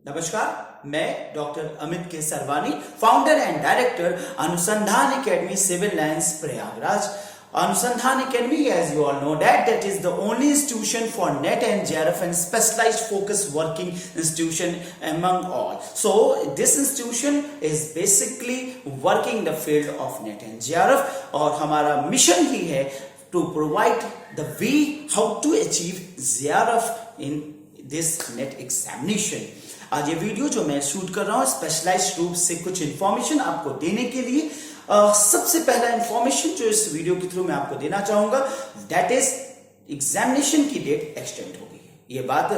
नमस्कार, मैं doctor Amit K Sarwani, founder and director Anusandhan Academy Civil Lines Prayagraj. Anusandhan Academy, as you all know, that is the only institution for NET and JRF and specialized focus working institution among all. So this institution is basically working in the field of NET and JRF, और हमारा mission ही है to provide the way how to achieve JRF in this NET examination. आज ये video जो मैं shoot कर रहा हूँ स्पेशलाइज्ड रूप से कुछ इंफॉर्मेशन आपको देने के लिए। सबसे पहला इंफॉर्मेशन जो इस वीडियो के थ्रू मैं आपको देना चाहूंगा दैट इज एग्जामिनेशन की डेट एक्सटेंड होगी। ये बात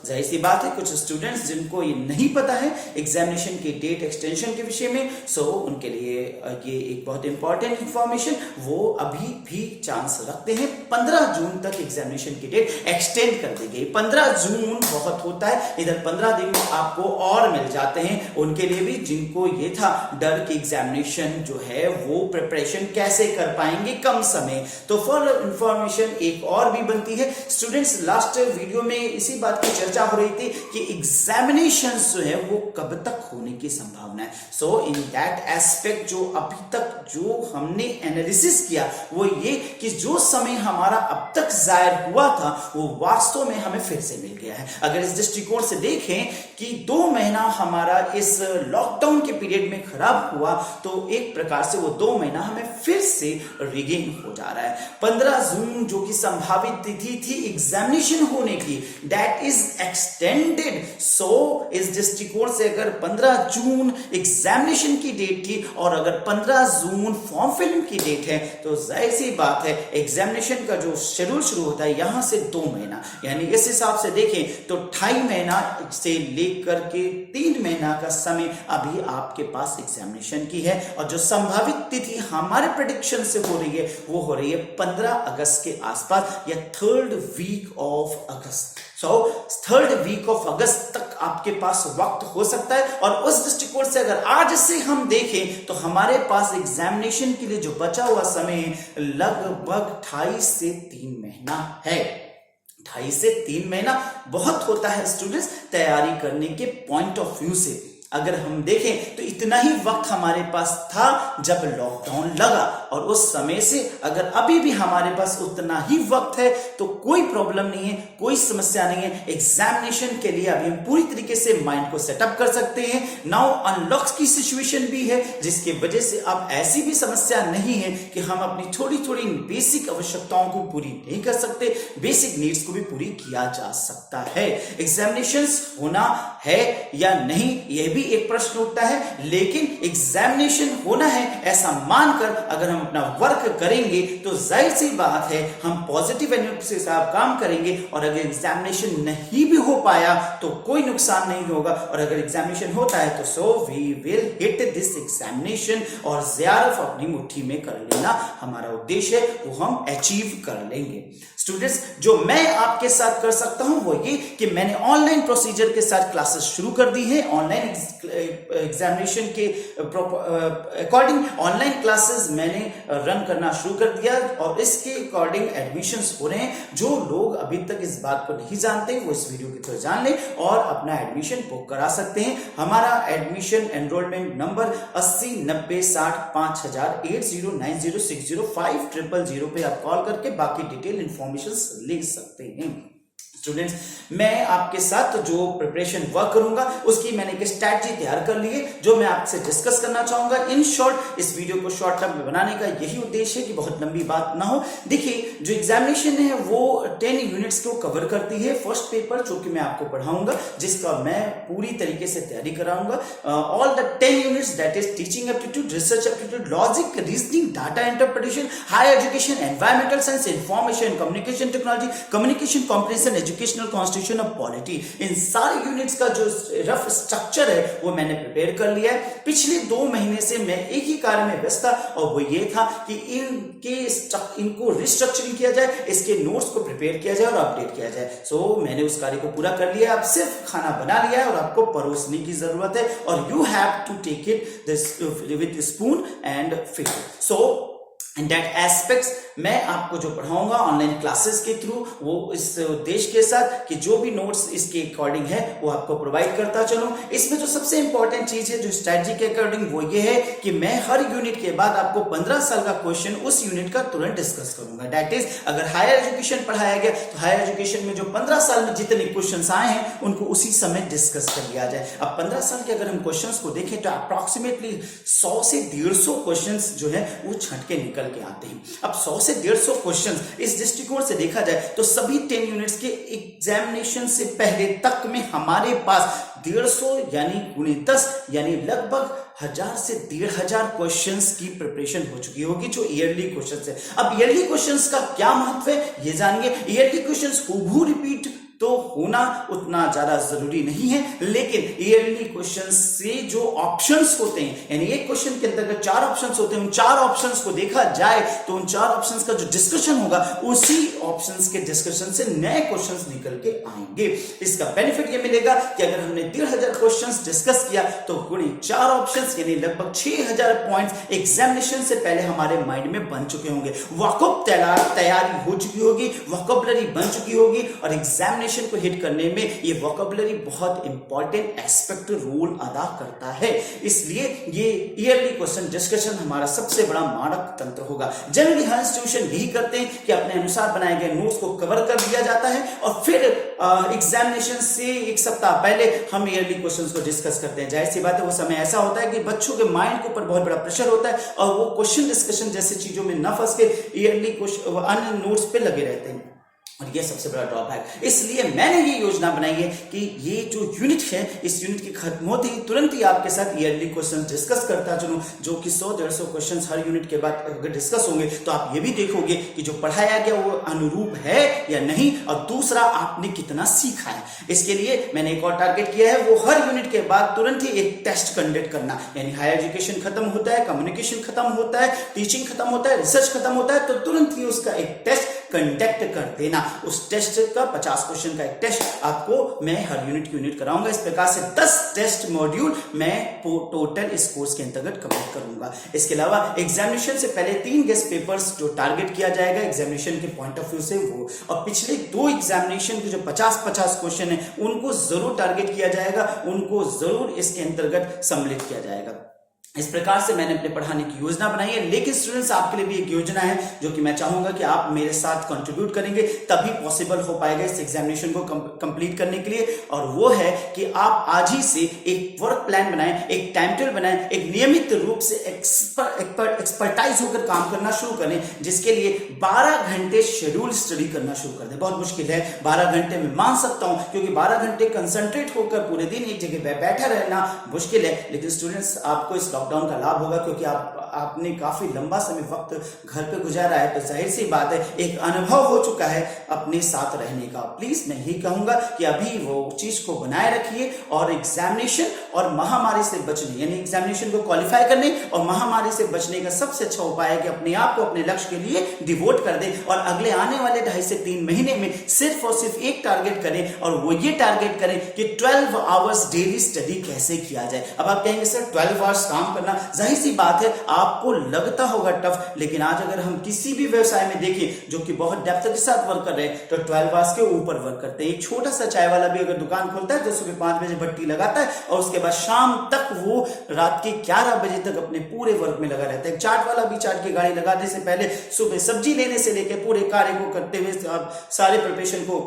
जाहिर सी बात है, कुछ स्टूडेंट्स जिनको ये नहीं पता है एग्जामिनेशन की डेट एक्सटेंशन के विषय में, सो उनके लिए ये एक बहुत इंपॉर्टेंट इंफॉर्मेशन, वो अभी भी चांस रखते हैं 15 जून तक एग्जामिनेशन की डेट एक्सटेंड कर दी गई। 15 जून बहुत होता है, इधर 15 दिन आपको और मिल जाते हैं उनके लिए भी जिनको ये था डर की एग्जामिनेशन जो है वो प्रिपरेशन कैसे कर पाएंगे कम समय। तो फॉर इंफॉर्मेशन एक और भी बनती है स्टूडेंट्स, लास्ट वीडियो में इसी बात की चर्चा हो रही थी कि एग्जामिनेशन जो है वो कब तक होने की संभावना है। सो इन दैट एस्पेक्ट जो अभी तक जो हमने एनालिसिस किया वो ये कि जो समय हमारा अब तक जाहिर हुआ था वो वास्तव में हमें फिर से मिल गया है। अगर इस दृष्टिकोण से देखें कि 2 महीना हमारा इस लॉकडाउन के पीरियड में खराब हुआ, तो एक प्रकार से वो 2 महीना हमें फिर से रिगेन हो जा रहा है। 15 जून जो कि संभावित तिथि थी एग्जामिनेशन होने की, दैट इज एक्सटेंडेड। सो इस दृष्टिकोण से अगर 15 जून एग्जामिनेशन की डेट थी और अगर 15 जून फॉर्म फिलिंग की डेट है, तो जाहिर सी बात है एग्जामिनेशन का जो शेड्यूल शुरू होता है यहां से 2 महीना, यानी इस हिसाब से देखें तो 2.5 महीना से लेकर के 3 महीना का समय अभी आपके पास एग्जामिनेशन की है। और जो संभावित तिथि हमारे प्रेडिक्शन से हो रही है वो हो रही है 15 अगस्त के आसपास या 3rd week of August. So 3rd week of August तक आपके पास वक्त हो सकता है। और उस दृष्टिकोण से अगर आज से हम देखें तो हमारे पास एग्जामिनेशन के लिए जो बचा हुआ समय लगभग 2.5 से 3 महीना है। 2.5 से 3 महीना बहुत होता है स्टूडेंट्स तैयारी करने के पॉइंट ऑफ व्यू से। अगर हम देखें तो इतना ही वक्त हमारे पास था जब लॉकडाउन लगा, और उस समय से अगर अभी भी हमारे पास उतना ही वक्त है तो कोई प्रॉब्लम नहीं है, कोई समस्या नहीं है। एग्जामिनेशन के लिए अभी हम पूरी तरीके से माइंड को सेटअप कर सकते हैं। नाउ अनलॉक्स की सिचुएशन भी है जिसकी वजह से अब ऐसी भी समस्या नहीं है कि हम अपनी थोड़ी थोड़ी बेसिक आवश्यकताओं को पूरी नहीं कर सकते, बेसिक नीड्स को भी पूरी किया जा सकता है। एग्जामिनेशंस होना है या नहीं यह भी एक प्रश्न उठता है, लेकिन एग्जामिनेशन होना है ऐसा मानकर अगर हम अपना वर्क करेंगे तो जाहिर सी बात है हम पॉजिटिव एनर्जी के साथ काम करेंगे। और अगर एग्जामिनेशन नहीं भी हो पाया तो कोई नुकसान नहीं होगा, और अगर एग्जामिनेशन होता है तो so we will hit this examination और JRF अपनी मुट्ठी में कर लेना हमारा उद्देश्य है, वो हम अचीव कर लेंगे। स्टूडेंट्स, जो मैं आपके साथ कर सकता हूं वो ये कि मैंने ऑनलाइन प्रोसीजर के साथ क्लासेस शुरू कर दी है। ऑनलाइन एग्जामिनेशन के अकॉर्डिंग ऑनलाइन क्लासेस मैंने रन करना शुरू कर दिया, और इसके अकॉर्डिंग एडमिशंस हो रहे हैं। जो लोग अभी तक इस बात को नहीं जानते वो इस वीडियो के थ्रू जान लें और अपना एडमिशन बुक करा सकते हैं। हमारा एडमिशन एनरोलमेंट नंबर 80 90 60 5000 8090605000 पे आप कॉल करके बाकी डिटेल इंफॉर्मेशन ले सकते हैं। स्टूडेंट्स, मैं आपके साथ जो प्रिपरेशन वर्क करूंगा उसकी मैंने एक स्ट्रैटेजी तैयार कर ली है जो मैं आपसे डिस्कस करना चाहूंगा। इन शॉर्ट इस वीडियो को शॉर्ट टर्म में बनाने का यही उद्देश्य है कि बहुत लंबी बात ना हो। देखिए, जो एग्जामिनेशन है वो 10 यूनिट्स को कवर करती है। फर्स्ट पेपर जो कि मैं आपको पढ़ाऊंगा, जिसका मैं पूरी तरीके से तैयारी कराऊंगा। All the 10 units that is teaching aptitude, research aptitude, logic, reasoning, data interpretation, higher education, environmental science, information, communication technology, communication comprehension, educational constitution of polity, इन सारे यूनिट्स का जो रफ स्ट्रक्चर है वो मैंने प्रिपेयर कर लिया है। पिछले 2 महीने से मैं एक ही कार्य में व्यस्त था और वो ये था कि इनको रिस्ट्रक्चरिंग किया जाए, इसके नोट्स को प्रिपेयर किया जाए और अपडेट किया जाए। सो मैंने उस कार्य को पूरा कर लिया। अब सिर्फ खाना बना लिया है और आपको परोसने की जरूरत है, और you have to take it with spoon and finger. So and that aspects मैं आपको जो पढ़ाऊंगा ऑनलाइन क्लासेस के थ्रू, वो इस उद्देश्य के साथ कि जो भी नोट्स इसके अकॉर्डिंग है वो आपको प्रोवाइड करता चलूं। इसमें जो सबसे इंपॉर्टेंट चीज है जो स्ट्रेटजी के अकॉर्डिंग वो ये है कि मैं हर यूनिट के बाद आपको 15 साल का क्वेश्चन उस यूनिट का तुरंत डिस्कस करूंगा। दैट इज अगर हायर एजुकेशन पढ़ाया गया तो हायर एजुकेशन में जो 15 साल में जितने क्वेश्चन आए हैं उनको उसी समय डिस्कस कर लिया जाए। अब 15 साल के अगर हम क्वेश्चन को देखें तो अप्रोक्सीमेटली 100 से 150 क्वेश्चन जो है वो छट के निकल के आते हैं। अब 100 से 150 क्वेश्चंस इस दृष्टिकोण से देखा जाए तो सभी 10 यूनिट्स के एग्जामिनेशन से पहले तक में हमारे पास 150 यानी गुणे 10 यानी लगभग 1000 से 1500 क्वेश्चंस की प्रिपरेशन हो चुकी होगी जो ईयरली क्वेश्चंस है। अब ईयरली क्वेश्चंस का क्या महत्व है ये जानिए। ईयरली क्वेश्चंस हूबहू रिपीट तो होना उतना ज्यादा जरूरी नहीं है, लेकिन ईयरली क्वेश्चंस से जो ऑप्शंस होते हैं, यानी एक क्वेश्चन के अंतर्गत 4 ऑप्शंस होते हैं, उन 4 ऑप्शंस को देखा जाए तो उन 4 ऑप्शंस का जो डिस्कशन होगा उसी ऑप्शंस के डिस्कशन से नए क्वेश्चंस निकल के आएंगे। इसका बेनिफिट ये मिलेगा कि अगर हमने 1500 क्वेश्चंस डिस्कस किया तो गुणे 4 ऑप्शंस यानी लगभग 6000 पॉइंट्स एग्जामिनेशन से पहले हमारे माइंड में बन चुके होंगे। वॉकअप तैयारी हो चुकी होगी, वोकैबुलरी बन चुकी होगी और एग्जामिनेशन को हिट करने में ये वोकैबुलरी बहुत इंपॉर्टेंट एस्पेक्ट रोल अदा करता है। इसलिए ये ईयरली क्वेश्चन डिस्कशन हमारा सबसे बड़ा मानक तंत्र होगा। जनरली हर इंस्टीट्यूशन यही करते हैं कि अपने अनुसार बनाए गए नोट्स को कवर कर दिया जाता है और फिर एग्जामिनेशन से एक सप्ताह पहले हम ईयरली क्वेश्चंस को डिस्कस करते हैं। जाहिर सी बात है वो समय ऐसा होता है कि बच्चों के माइंड के ऊपर बहुत बड़ा प्रेशर होता है और वो क्वेश्चन डिस्कशन जैसी चीजों में न फंस के ईयरली अन्य नोट्स पे लगे रहते हैं और ये सबसे बड़ा ड्रॉप है। इसलिए मैंने ये योजना बनाई है कि ये जो यूनिट है इस यूनिट की खत्म होते ही तुरंत ही आपके साथ ईयरली क्वेश्चन डिस्कस करता चलूं, जो कि 100-150 क्वेश्चन हर यूनिट के बाद अगर डिस्कस होंगे तो आप ये भी देखोगे कि जो पढ़ाया गया वो अनुरूप है या नहीं, और दूसरा आपने कितना सीखा है। इसके लिए मैंने एक और टारगेट किया है, वो हर यूनिट के बाद तुरंत ही एक टेस्ट कंडक्ट करना। यानी हायर एजुकेशन खत्म होता है, कम्युनिकेशन खत्म होता है, टीचिंग खत्म होता है, रिसर्च खत्म होता है, तो तुरंत ही उसका एक टेस्ट कंडक्ट कर देना। उस टेस्ट का 50 क्वेश्चन का एक टेस्ट आपको मैं हर यूनिट कराऊंगा। इस प्रकार से 10 टेस्ट मॉड्यूल मैं टोटल इस कोर्स के अंतर्गत कवर करूंगा। इसके अलावा एग्जामिनेशन से पहले 3 गेस्ट पेपर्स जो टारगेट किया जाएगा एग्जामिनेशन के पॉइंट ऑफ व्यू से वो, और पिछले 2 एग्जामिनेशन के जो 50-50 क्वेश्चन है उनको जरूर टारगेट किया जाएगा, उनको जरूर इसके अंतर्गत सम्मिलित किया जाएगा। इस प्रकार से मैंने अपने पढ़ाने की योजना बनाई है। लेकिन स्टूडेंट्स आपके लिए भी एक योजना है जो कि मैं चाहूंगा कि आप मेरे साथ कंट्रीब्यूट करेंगे तभी पॉसिबल हो पाएगा इस एग्जामिनेशन को कंप्लीट करने के लिए, और वो है कि आप आज ही से एक वर्क प्लान बनाएं, एक टाइम टेबल बनाएं, एक नियमित रूप से एक्सपर्टाइज होकर काम करना शुरू करें, जिसके लिए 12 घंटे शेड्यूल स्टडी करना शुरू कर दें। बहुत मुश्किल है 12 घंटे में, मान सकता हूं, क्योंकि 12 घंटे कंसंट्रेट होकर पूरे दिन एक जगह बैठा रहना मुश्किल है। लेकिन स्टूडेंट्स आपको इस लॉकडाउन का लाभ होगा क्योंकि आपने काफी लंबा समय वक्त घर पे गुजारा है, तो जाहिर सी बात है एक अनुभव हो चुका है अपने साथ रहने का। प्लीज मैं यही कहूंगा कि अभी वो चीज को बनाए रखिए और एग्जामिनेशन और महामारी से बचने, यानी एग्जामिनेशन को क्वालिफाई करने और महामारी से बचने का सबसे अच्छा उपाय है कि अपने आप को अपने लक्ष्य के लिए डिवोट कर दें और अगले आने वाले 2.5 से 3 महीने में सिर्फ और सिर्फ एक टारगेट करें, और वो ये टारगेट करें कि 12 आवर्स डेली स्टडी कैसे किया जाए। अब आप कहेंगे सर 12 आवर्स काम करना, जाहिर सी बात है आपको लगता होगा टफ, लेकिन आज अगर हम किसी भी व्यवसाय में देखें जो कि बहुत डेप्थ के साथ वर्क कर रहे हैं तो 12 आवर्स के ऊपर वर्क करते हैं। एक छोटा सा चाय वाला भी अगर दुकान खोलता है तो सुबह 5 बजे भट्टी लगाता है और उसके बाद शाम तक वो रात के 11 बजे तक अपने पूरे वर्क में लगा रहता है। चाट वाला भी चाट की गाड़ी लगाने से पहले सुबह सब्जी लेने से लेकर पूरे कार्य को करते हुए सारे प्रिपरेशन को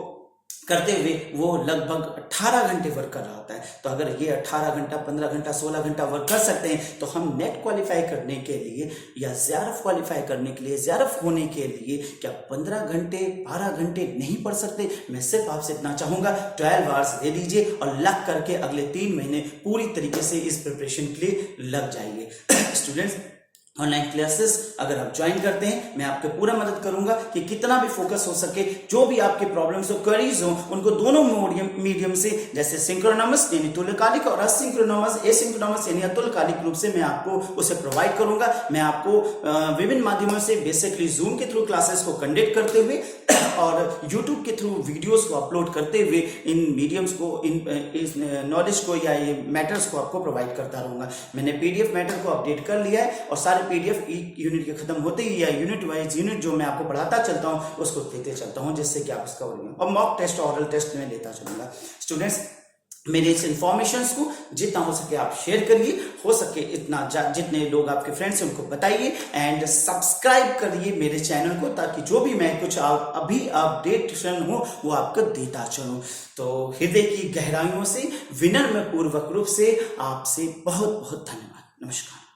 करते हुए वो लगभग 18 घंटे वर्क कर रहा होता है। तो अगर ये 18 घंटा, 15 घंटा, 16 घंटा वर्क कर सकते हैं तो हम नेट क्वालिफाई करने के लिए या जेआरएफ क्वालिफाई करने के लिए, जेआरएफ होने के लिए क्या 15 घंटे, 12 घंटे नहीं पढ़ सकते? मैं सिर्फ आपसे इतना चाहूंगा 12 आवर्स दे दीजिए और लग करके अगले 3 महीने पूरी तरीके से इस प्रिपरेशन के लिए लग जाइए। स्टूडेंट्स, ऑनलाइन क्लासेस अगर आप ज्वाइन करते हैं मैं आपको पूरा मदद करूंगा कि कितना भी फोकस हो सके, जो भी आपके प्रॉब्लम्स हो, क्वेरीज हो, उनको दोनों मीडियम से, जैसे सिंक्रोनमस यानी तुल्यकालिक और असिंक्रोनमस एसिंक्रोनमस यानी अतुल्यकालिक रूप से मैं आपको उसे प्रोवाइड करूंगा। मैं आपको विभिन्न माध्यमों से बेसिकली जूम के थ्रू क्लासेस को कंडक्ट करते हुए और यूट्यूब के थ्रू वीडियोस को अपलोड करते हुए इन मीडियम्स को, इस नॉलेज को या ये मैटर्स को आपको प्रोवाइड करता रहूंगा। मैंने पीडीएफ मैटर को अपडेट कर लिया है और सारे PDF एक यूनिट के खत्म होते ही या यूनिट वाइज यूनिट जो मैं आपको पढ़ाता चलता हूँ उसको देते चलता हूँ, जिससे कि आप उसका और मॉक टेस्ट ऑरल टेस्ट में लेता चलूंगा। स्टूडेंट्स, मेरे इस इन्फॉर्मेशंस को जितना हो सके आप शेयर करिए, हो सके इतना जितने लोग आपके फ्रेंड्स हैं उनको बताइए, एंड सब्सक्राइब करिए मेरे चैनल को, ताकि जो भी मैं कुछ अभी अपडेशन हो वो आपको देता चलूं। तो हृदय की गहराइयों से विनम्र पूर्वक रूप से आपसे बहुत बहुत धन्यवाद। नमस्कार।